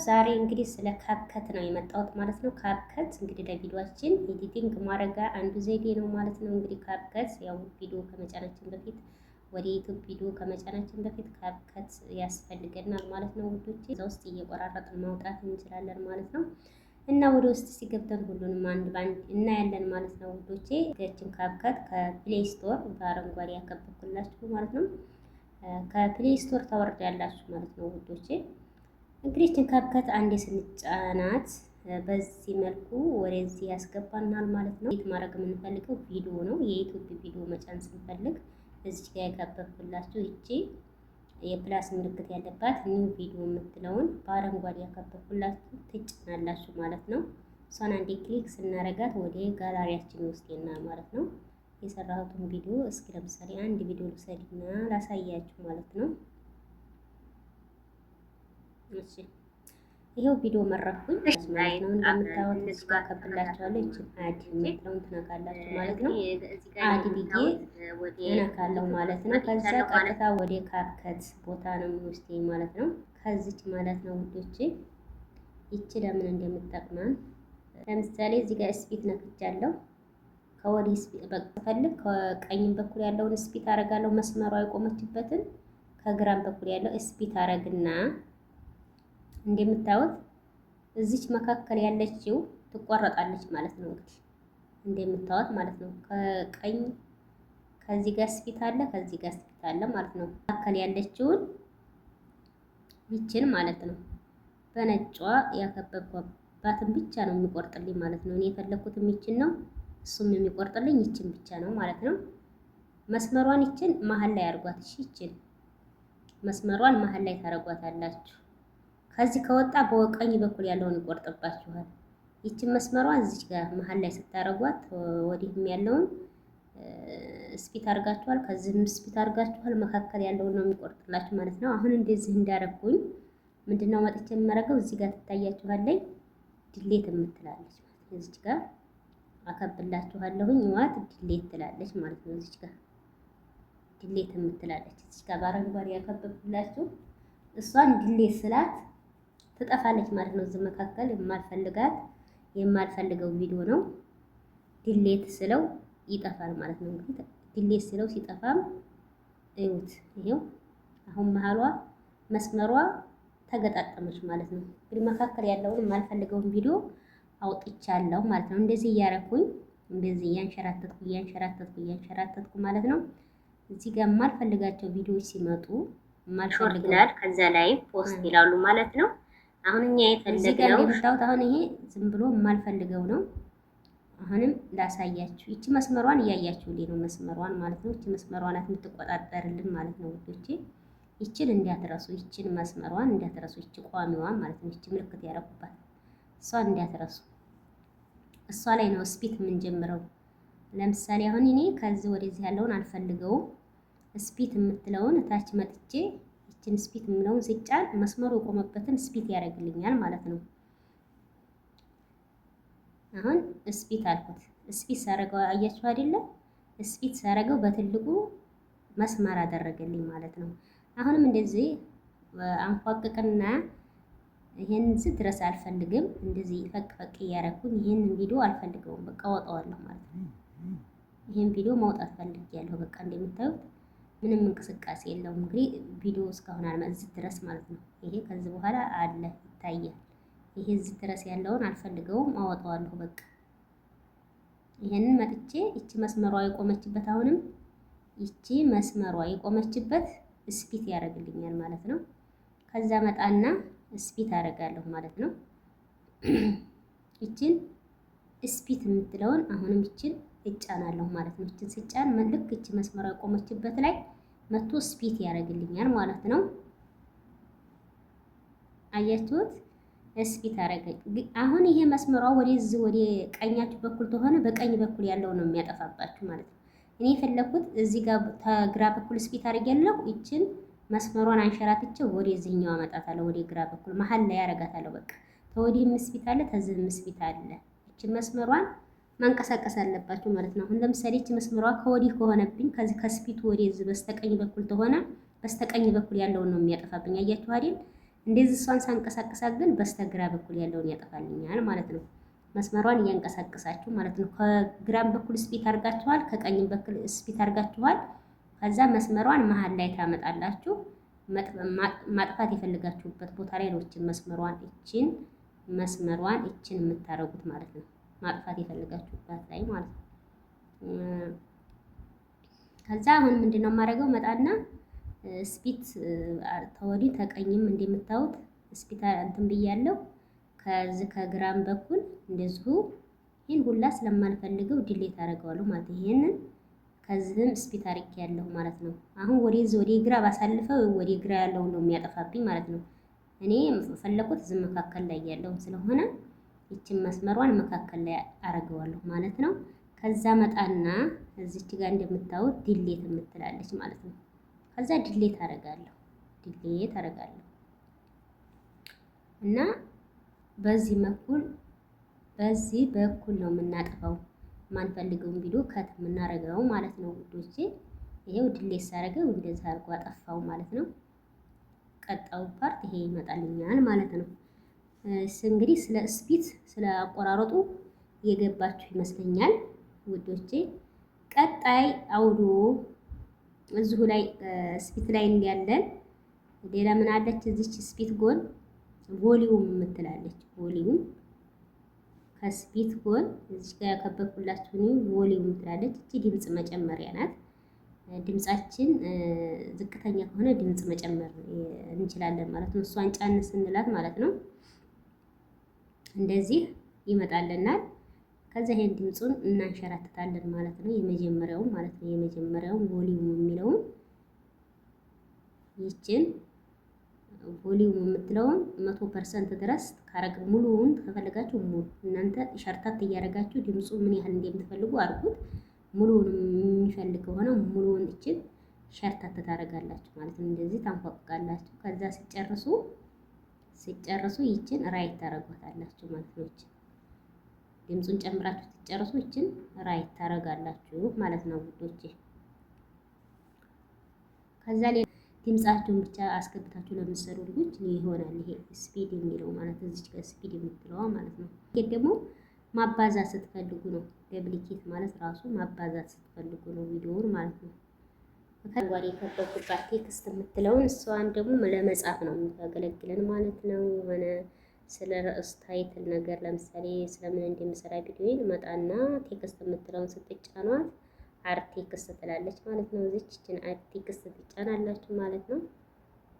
ዛሬ እንግዲህ ስለ ካፕከት ነው የመጣሁት ማለት ነው። ካፕከት እንግዲህ ለቪዲዮአችን ኤዲቲንግ ማድረጋ አንዱ ዘዴ ነው ማለት ነው። እንግዲህ ካፕከት ያው ቪዲዮ ከመጫናችን በፊት ወደ ዩቲዩብ ቪዲዮ ከመጫናችን በፊት ካፕከት ያስፈልገናል ማለት ነው ውዶቼ። እዛ ውስጥ እየቆራረጥን ማውጣት እንችላለን ማለት ነው። እና ወደ ውስጥ ሲገብተን ሁሉንም አንድ ባንድ እናያለን ማለት ነው ውዶቼ። ገችን ካፕከት ከፕሌይ ስቶር በአረንጓዴ ያከበብኩላችሁ ማለት ነው። ከፕሌይ ስቶር ታወርዳላችሁ ማለት ነው ውዶቼ። እንግዲህ እችን ካፕከት አንዴ ስንጫናት በዚህ መልኩ ወደዚህ ያስገባናል ማለት ነው። ማድረግ የምንፈልገው ቪዲዮ ነው። የዩቲዩብ ቪዲዮ መጫን ስንፈልግ እዚህ ጋር ያከበብኩላችሁ እቺ የፕላስ ምልክት ያለባት ኒው ቪዲዮ የምትለውን በአረንጓዴ ያከበብኩላችሁ ትጭናላችሁ ማለት ነው። እሷን አንዴ ክሊክ ስናረጋት ወደ ጋላሪያችን ይወስደናል ማለት ነው። የሰራሁትን ቪዲዮ እስኪ ለምሳሌ አንድ ቪዲዮ ልውሰድና ላሳያችሁ ማለት ነው። እሺ ይሄው ቪዲዮ መረኩኝ ማለት ነው። እንደምታዩት እዚህ ጋር ከብላችኋለሁ። እቺን አድ የምትለውን ትነካላችሁ ማለት ነው። አድ ብዬ እነካለሁ ማለት ነው። ከዛ ቀጥታ ወደ ካፕከት ቦታ ነው የሚወስደኝ ማለት ነው። ከዚች ማለት ነው ውዶቼ። ይቺ ለምን እንደምትጠቅመን ለምሳሌ እዚህ ጋር ስፒት ነክቻለሁ። ከወዲህ ስፒት በፈልግ ከቀኝም በኩል ያለውን ስፒት አረጋለሁ። መስመሯ የቆመችበትን ከግራም በኩል ያለው ስፒት አረግና እንደምታዩት እዚች መካከል ያለችው ትቆረጣለች ማለት ነው። እንግዲህ እንደምታዩት ማለት ነው። ከቀኝ ከዚህ ጋር ስፒት አለ፣ ከዚህ ጋር ስፒት አለ ማለት ነው። መካከል ያለችውን ይችን ማለት ነው በነጯ ያከበብኳባትን ብቻ ነው የሚቆርጥልኝ ማለት ነው። እኔ የፈለኩትም ይችን ነው፣ እሱም የሚቆርጥልኝ ይችን ብቻ ነው ማለት ነው። መስመሯን ይችን መሀል ላይ አርጓት። እሺ ይችን መስመሯን መሀል ላይ ታረጓታላችሁ። ከዚህ ከወጣ በቀኝ በኩል ያለውን ይቆርጥባችኋል። ይችን መስመሯን እዚች ጋር መሀል ላይ ስታረጓት ወዲህም ያለውን ስፒት አርጋችኋል፣ ከዚህም ስፒት አርጋችኋል። መካከል ያለውን ነው የሚቆርጥላችሁ ማለት ነው። አሁን እንደዚህ እንዳረኩኝ ምንድነው መጥቼ የማረገው እዚህ ጋር ትታያችኋለች ዲሌት የምትላለች ማለት ነው። እዚች ጋር አከብላችኋለሁኝ ዋት ዲሌት ትላለች ማለት ነው። እዚች ጋር ዲሌት የምትላለች እዚች ጋር በአረንጓዴ ያከብላችሁ እሷን ዲሌት ስላት ትጠፋለች ማለት ነው። እዚህ መካከል የማልፈልገው ቪዲዮ ነው። ዲሌት ስለው ይጠፋል ማለት ነው። እንግዲህ ዲሌት ስለው ሲጠፋም እዩት። ይሄው አሁን መሀሏ መስመሯ ተገጣጠመች ማለት ነው። እንግዲህ መካከል ያለውን የማልፈልገውን ቪዲዮ አውጥቻለሁ ማለት ነው። እንደዚህ እያረኩኝ እንደዚህ እያንሸራተትኩ ማለት ነው። እዚህ ጋር የማልፈልጋቸው ቪዲዮዎች ሲመጡ ማልፈልጋል ከዛ ላይ ፖስት ይላሉ ማለት ነው። አሁን እኛ የፈለግነው እንደምታውቁት አሁን ይሄ ዝም ብሎ የማልፈልገው ነው። አሁንም ላሳያችሁ። ይቺ መስመሯን እያያችሁልኝ ነው፣ መስመሯን ማለት ነው። ይቺ መስመሯን ናት የምትቆጣጠርልን ማለት ነው ውዶቼ። ይቺን እንዳትረሱ፣ ይቺን መስመሯን እንዳትረሱ። ይቺ ቋሚዋን ማለት ነው። ይቺ ምልክት ያረኩባት እሷን እንዳትረሱ። እሷ ላይ ነው ስፒት የምንጀምረው። ለምሳሌ አሁን እኔ ከዚህ ወደዚህ ያለውን አልፈልገውም። ስፒት የምትለውን እታች መጥቼ ይችን ስፒት የምለውን ሲጫን መስመሩ የቆመበትን ስፒት ያደርግልኛል ማለት ነው። አሁን ስፒት አልኩት። ስፒት ሳረገው አያችሁ አይደለ? ስፒት ሳረገው በትልቁ መስመር አደረገልኝ ማለት ነው። አሁንም እንደዚህ አንፏቅቅና ይሄን እዚህ ድረስ አልፈልግም። እንደዚህ ፈቅ እያረኩኝ ይሄንን ቪዲዮ አልፈልገውም፣ በቃ ወጣዋለሁ ማለት ነው። ይሄን ቪዲዮ ማውጣት ፈልጌያለሁ። በቃ እንደምታዩት ምንም እንቅስቃሴ የለውም። እንግዲህ ቪዲዮ እስካሁን እዚህ ድረስ ማለት ነው። ይሄ ከዚህ በኋላ አለ ይታያል። ይሄ እዚህ ድረስ ያለውን አልፈልገውም፣ አወጣዋለሁ በቃ። ይሄንን መጥቼ እቺ መስመሯ የቆመችበት አሁንም እቺ መስመሯ የቆመችበት ስፒት ያደርግልኛል ማለት ነው። ከዛ መጣና ስፒት አደርጋለሁ ማለት ነው። እቺን ስፒት የምትለውን አሁንም እቺን እጫናለሁ ማለት ነው። እቺን ስጫን ልክ እቺ መስመሯ የቆመችበት ላይ መቶ ስፒት ያደርግልኛል ማለት ነው። አያችሁት? ስፒት አደረገኝ። አሁን ይሄ መስመሯ ወደዚህ ወደ ቀኛችሁ በኩል ተሆነ በቀኝ በኩል ያለው ነው የሚያጠፋባችሁ ማለት ነው። እኔ የፈለኩት እዚህ ጋር ከግራ በኩል ስፒት አድርጌያለሁ። ይችን መስመሯን አንሸራትቼው ወደዚህኛው አመጣታለሁ። ወደ ግራ በኩል መሀል ላይ ያረጋታለሁ። በቃ ተወዲህም ስፒት አለ፣ ተዝህም ስፒት አለ። ይችን መስመሯን ማንቀሳቀስ አለባችሁ ማለት ነው። አሁን ለምሳሌ እቺ መስመሯ ከወዲህ ከሆነብኝ ከዚህ ከስፒቱ ወደዚህ በስተቀኝ በኩል ተሆነ በስተቀኝ በኩል ያለውን ነው የሚያጠፋብኝ። አያችሁ አይደል? እንደዚህ እሷን ሳንቀሳቀሳት ግን በስተግራ በኩል ያለውን ያጠፋልኛል ማለት ነው። መስመሯን እያንቀሳቀሳችሁ ማለት ነው። ከግራም በኩል ስፒት አድርጋችኋል፣ ከቀኝም በኩል ስፒት አድርጋችኋል። ከዛ መስመሯን መሀል ላይ ታመጣላችሁ። ማጥፋት የፈለጋችሁበት ቦታ ላይ ነው እችን መስመሯን እችን የምታረጉት ማለት ነው። ማጥፋት የፈለጋችሁበት ላይ ማለት ነው። ከዛ አሁን ምንድነው የማደርገው? መጣና ስፒት ተወዲህ ተቀኝም እንደምታዩት ስፒት እንትን ብያለሁ። ከዚህ ከግራም በኩል እንደዚሁ ይሄን ሁላ ስለማልፈልገው ዲሌት አደርገዋለሁ ማለት ነው። ይሄንን ከዚህም ስፒት አድርጌያለሁ ማለት ነው። አሁን ወደ ግራ ባሳልፈው ወደ ግራ ያለው ነው የሚያጠፋብኝ ማለት ነው። እኔ ፈለኩት እዚህ መካከል ላይ ያለው ስለሆነ ይችን መስመሯን መካከል ላይ አደርገዋለሁ ማለት ነው። ከዛ መጣና እዚች ጋር እንደምታዩት ዲሌት የምትላለች ማለት ነው። ከዛ ዲሌት አደርጋለሁ እና በዚህ በኩል ነው የምናጠፋው ማንፈልገውን ቪዲዮ ከት የምናደርገው ማለት ነው ውዶቼ። ይሄው ዲሌት ሳደርገው እንደዚህ አድርጎ አጠፋው ማለት ነው። ቀጣው ፓርት ይሄ ይመጣልኛል ማለት ነው። እንግዲህ ስለ ስፒት ስለ አቆራረጡ የገባችሁ ይመስለኛል ውዶቼ። ቀጣይ አውዶ እዚሁ ላይ ስፒት ላይ እንዲያለን ሌላ ምን አለች? እዚች ስፒት ጎን ቮሊዩም የምትላለች ቮሊዩም ከስፒት ጎን እዚች ጋር ያከበብኩላችሁ ቮሊዩም ትላለች። እቺ ድምጽ መጨመሪያ ናት። ድምጻችን ዝቅተኛ ከሆነ ድምጽ መጨመር እንችላለን ማለት ነው። እሷን ጫን ስንላት ማለት ነው እንደዚህ ይመጣልናል። ከዛ ይሄን ድምጹን እናንሸራትታለን ማለት ነው። የመጀመሪያውን ማለት ነው የመጀመሪያውን ቮሊዩም የሚለውን ይችን ቮሊዩም የምትለውን 100% ድረስ ካረግ ሙሉውን ከፈለጋችሁ ሙሉ እናንተ ሸርታት እያደረጋችሁ ድምጹ ምን ያህል እንደምትፈልጉ አድርጉት። ሙሉውን የሚፈልግ ከሆነ ሙሉውን እችን ሸርታት ታደርጋላችሁ ማለት ነው። እንደዚህ ታንፏቅቃላችሁ። ከዛ ሲጨርሱ ይችን ራይት ታደርጓታላችሁ ማለት ነው። ድምጹን ጨምራችሁ ሲጨርሱ ይችን ራይት ታደርጋላችሁ ማለት ነው ውዶቼ። ከዛ ድምጻችሁን ብቻ አስገብታችሁ ለምትሰሩ ልጆች ይሆናል ይሄ ስፒድ የሚለው ማለት እዚህ ጋር ስፒድ የምትለዋ ማለት ነው። ይሄ ደግሞ ማባዛት ስትፈልጉ ነው። ደብሊኬት ማለት ራሱ ማባዛት ስትፈልጉ ነው ቪዲዮውን ማለት ነው። ከጓዴ የከበብኩባት ቴክስት የምትለውን እሷን ደግሞ ለመጻፍ ነው የሚያገለግለን ማለት ነው። የሆነ ስለ ርዕስ ታይትል ነገር ለምሳሌ ስለምን እንደምሰራ ቪዲዮን መጣና ቴክስት የምትለውን ስትጫኗት አርቴክስት ትላለች ማለት ነው። እዚችን አርቴክስት ትጫናላችሁ ማለት ነው።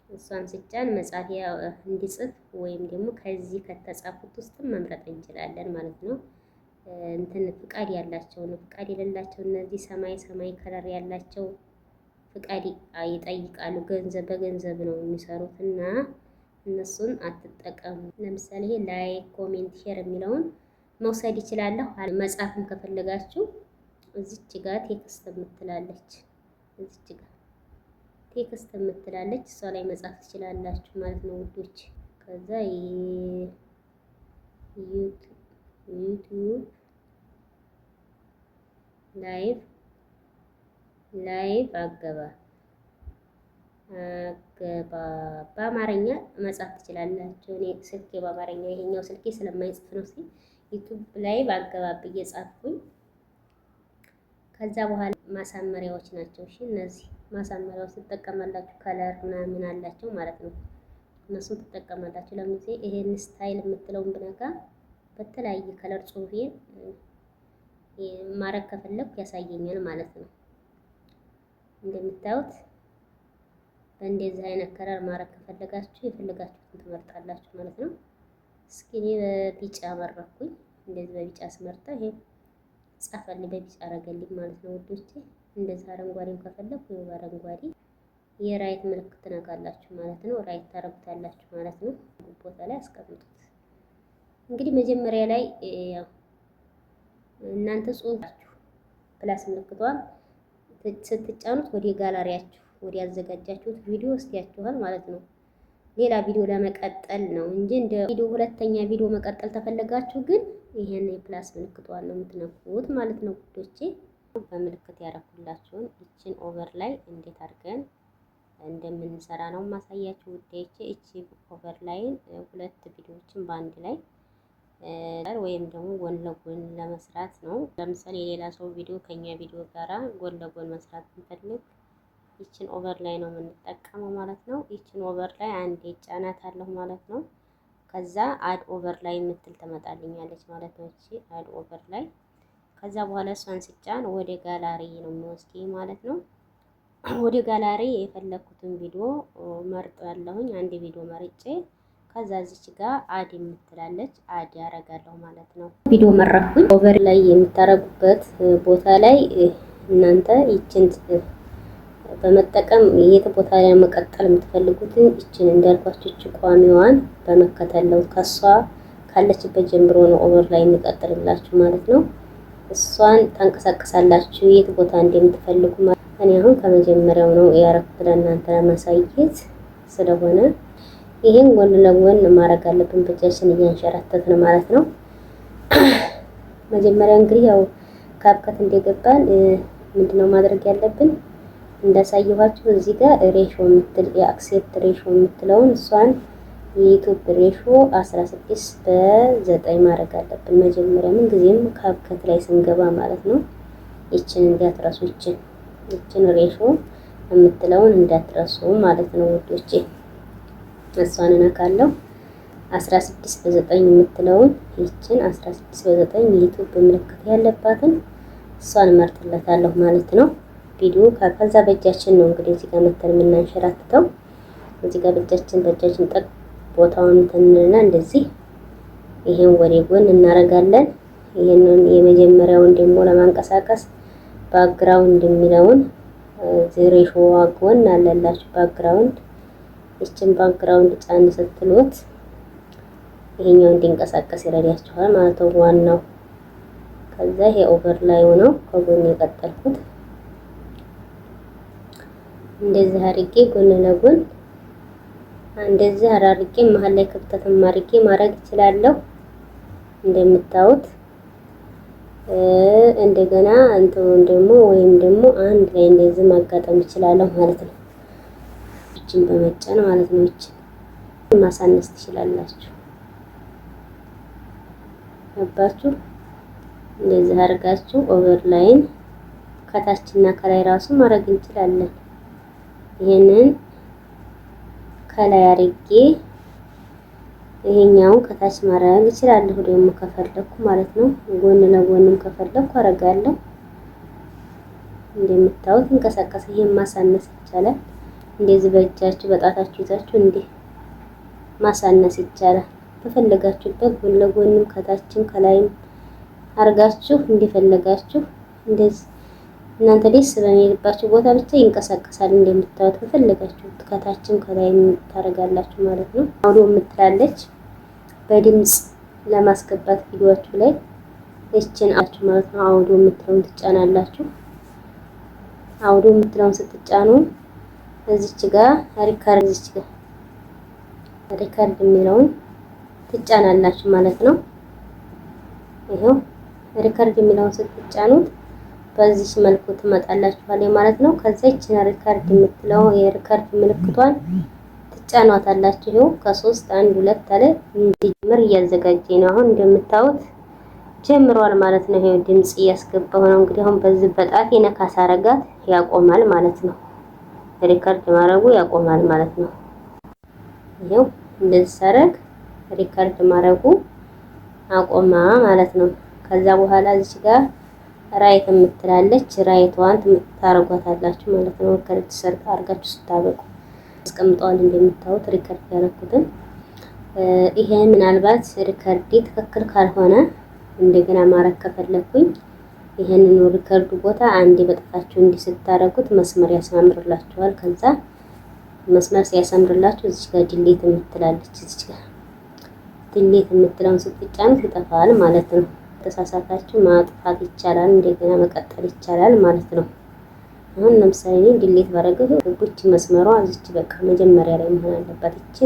እሷን ስጫን መጻፊያ እንዲጽፍ ወይም ደግሞ ከዚህ ከተጻፉት ውስጥ መምረጥ እንችላለን ማለት ነው። እንትን ፍቃድ ያላቸው ነው፣ ፍቃድ የሌላቸው እነዚህ ሰማይ ከለር ያላቸው ፍቃድ ይጠይቃሉ። በገንዘብ ነው የሚሰሩት እና እነሱን አትጠቀሙ። ለምሳሌ ይሄ ላይክ፣ ኮሜንት፣ ሼር የሚለውን መውሰድ ይችላለሁ። መጻፍም ከፈለጋችሁ እዚች ጋር ቴክስት የምትላለች እሷ ላይ መጻፍ ትችላላችሁ ማለት ነው ውዶች። ከዛ ዩቲዩብ ላይቭ አገባ በአማርኛ መጻፍ ትችላላችሁ። እኔ ስልኬ በአማርኛ ይሄኛው ስልኬ ስለማይጽፍ ነው። ዩቲዩብ ላይቭ አገባ ብዬ ጻፍኩኝ። ከዛ በኋላ ማሳመሪያዎች ናቸው። እሺ እነዚህ ማሳመሪያዎች ትጠቀማላችሁ። ከለር ምናምን አላቸው ማለት ነው። እነሱን ትጠቀማላችሁ። ለምሳሌ ይሄን ስታይል የምትለውን ብነካ በተለያየ ከለር ጽሁፌን ማረግ ከፈለኩ ያሳየኛል ማለት ነው። እንደምታዩት በእንደዚህ አይነት ከለር ማረግ ከፈለጋችሁ የፈለጋችሁትን ትመርጣላችሁ ማለት ነው። እስኪ እኔ በቢጫ መረኩኝ። እንደዚህ በቢጫ ስመርጣ ይሄ ጻፈልኝ በቢጫ አረገልኝ ማለት ነው ውዶቼ። እንደዚህ አረንጓዴም ከፈለኩ አረንጓዴ የራይት ምልክት ትነካላችሁ ማለት ነው። ራይት ታረጉታላችሁ ማለት ነው። ቦታ ላይ አስቀምጡት። እንግዲህ መጀመሪያ ላይ እናንተ ጽሁፋችሁ ፕላስ ምልክቷን ስትጫኑት ወደ ጋላሪያችሁ ወደ ያዘጋጃችሁት ቪዲዮ ወስዳችኋል ማለት ነው። ሌላ ቪዲዮ ለመቀጠል ነው እንጂ እንደ ቪዲዮ ሁለተኛ ቪዲዮ መቀጠል ተፈለጋችሁ ግን ይሄን የፕላስ ምልክቷን ነው የምትነኩት ማለት ነው ውዶቼ። በምልክት ያረኩላችሁን እቺን ኦቨር ላይ እንዴት አድርገን እንደምንሰራ ነው ማሳያችሁ ውዴቼ። እቺ ኦቨርላይን ሁለት ቪዲዮዎችን በአንድ ላይ ወይም ደግሞ ጎን ለጎን ለመስራት ነው። ለምሳሌ የሌላ ሰው ቪዲዮ ከኛ ቪዲዮ ጋራ ጎን ለጎን መስራት ብንፈልግ ይችን ኦቨርላይ ነው የምንጠቀመው ማለት ነው። ይችን ኦቨርላይ አንዴ ጫናታለሁ ማለት ነው። ከዛ አድ ኦቨርላይ የምትል ትመጣልኛለች ማለት ነው። እቺ አድ ኦቨርላይ ከዛ በኋላ እሷን ስጫን ወደ ጋላሪ ነው የሚወስደኝ ማለት ነው። ወደ ጋላሪ የፈለኩትን ቪዲዮ መርጣለሁኝ። አንድ ቪዲዮ መርጬ ከዛ እዚች ጋር አድ የምትላለች አድ ያረጋለሁ ማለት ነው። ቪዲዮ መረኩኝ። ኦቨር ላይ የምታረጉበት ቦታ ላይ እናንተ ይችን በመጠቀም የት ቦታ ላይ መቀጠል የምትፈልጉትን ይችን እንዳልኳችሁ እቺ ቋሚዋን በመከተል ነው። ከሷ ካለችበት ጀምሮ ነው ኦቨር ላይ የሚቀጥልላችሁ ማለት ነው። እሷን ታንቀሳቀሳላችሁ የት ቦታ እንደምትፈልጉ። እኔ አሁን ከመጀመሪያው ነው ያረኩት ለእናንተ ለማሳየት ስለሆነ ይሄን ጎን ለጎን ማድረግ አለብን። በእጃችን እያንሸራተትን ማለት ነው። መጀመሪያ እንግዲህ ያው ካፕከት እንደገባን ምንድነው ማድረግ ያለብን እንዳሳየኋችሁ እዚህ ጋር ሬሾ የምትል የአክሴፕት ሬሾ የምትለውን እሷን የዩቲዩብ ሬሾ 16:9 ማድረግ አለብን። መጀመሪያ ምን ጊዜም ካፕከት ላይ ስንገባ ማለት ነው። ይችን እንዳትረሱ፣ ይችን ሬሾ የምትለውን እንዳትረሱ ማለት ነው ውዶቼ። እሷን እነካለሁ 16:9 የምትለውን ይችን 16:9 የዩቲዩብ ምልክት ያለባትን እሷን መርጥለታለሁ ማለት ነው። ቪዲዮ ከዛ በእጃችን ነው እንግዲህ እዚህ ጋር መተን የምናንሸራትተው። እዚህ ጋር በእጃችን ጠቅ ቦታውን ተንልና እንደዚህ ይሄን ወደ ጎን እናረጋለን። ይሄንን የመጀመሪያውን ደግሞ ለማንቀሳቀስ ባክግራውንድ የሚለውን ዜሬሾ ጎን አለላችሁ ባክግራውንድ። ይችን ባክግራውንድ ጫን ስትሉት ይሄኛው እንዲንቀሳቀስ ይረዳችኋል ማለት ነው ዋናው። ከዛ ይሄ ኦቨርላይ ነው ከጎን የቀጠልኩት። እንደዚህ አድርጌ ጎን ለጎን እንደዚህ አድርጌ መሀል ላይ ክፍተትም አድርጌ ማድረግ እችላለሁ እንደምታዩት። እንደገና እንትን ደግሞ ወይም ደግሞ አንድ ላይ እንደዚህ ማጋጠም እችላለሁ ማለት ነው። እቺን በመጫን ማለት ነው። እቺን ማሳነስ ትችላላችሁ። አባችሁ እንደዚህ አድርጋችሁ ኦቨርላይን ከታችና ከላይ ራሱ ማድረግ እንችላለን። ይሄንን ከላይ አድርጌ ይሄኛውን ከታች ማድረግ እችላለሁ ደግሞ ከፈለኩ ማለት ነው። ጎን ለጎንም ከፈለኩ አረጋለሁ። እንደምታዩት እንቀሳቀስ። ይሄን ማሳነስ ይቻላል። እንደዚህ በእጃችሁ በጣታችሁ ይዛችሁ እንዴ ማሳነስ ይቻላል። በፈለጋችሁበት ጎን ለጎንም ከታችም ከላይም አርጋችሁ እንደፈለጋችሁ እንደዚህ እናንተ ደስ በሚልባችሁ ቦታ ብቻ ይንቀሳቀሳል። እንደምታዩት በፈለጋችሁት ከታችም ከላይም ታረጋላችሁ ማለት ነው። አውዲዮ የምትላለች በድምጽ ለማስገባት ቪዲዮአችሁ ላይ እቺን አችሁ ማለት ነው። አውዲዮ የምትለውን ትጫናላችሁ። አውዲዮ የምትለውን ስትጫኑ እዚች ጋር ሪካርድ እዚች ጋር ሪካርድ የሚለውን ትጫናላችሁ ማለት ነው። ይሄው ሪካርድ የሚለውን ስትጫኑት በዚህ መልኩ ትመጣላችኋል ማለት ነው። ከዛ ይችን ሪካርድ የምትለው የሪካርድ ምልክቷን ትጫኗታላችሁ። ይሄው ከ3 1 2 አለ እንዲጀምር እያዘጋጀ ነው። አሁን እንደምታዩት ጀምሯል ማለት ነው። ይሄው ድምጽ እያስገባው ነው። እንግዲህ አሁን በዚህ በጣት የነካስ አረጋት ያቆማል ማለት ነው። ሪካርድ ማድረጉ ያቆማል ማለት ነው። ይሄው እንደዚህ ሳረግ ሪካርድ ማድረጉ አቆማ ማለት ነው። ከዛ በኋላ እዚህ ጋር ራይት የምትላለች ራይቷን ታረጓታላችሁ ማለት ነው። ሪከርድ ሰርታ አርጋችሁ ስታበቁ አስቀምጠዋል። እንደምታዩት ሪከርድ ያደረኩትን ይሄ ምናልባት ሪከርድ ትክክል ካልሆነ እንደገና ማረግ ከፈለኩኝ ይሄንን ሪከርዱ ቦታ አንዴ በጣታችሁ እንዲህ ስታረጉት መስመር ያሳምርላችኋል። ከዛ መስመር ሲያሳምርላችሁ እዚህ ጋር ዲሌት የምትላለች እዚህ ጋር ዲሌት የምትለውን ስትጫኑት ይጠፋል ማለት ነው። ተሳሳታችሁ ማጥፋት ይቻላል፣ እንደገና መቀጠል ይቻላል ማለት ነው። አሁን ለምሳሌ ዲሌት ባረገው ግቡች መስመሯ እዚች በቃ መጀመሪያ ላይ መሆን አለባት። እቺ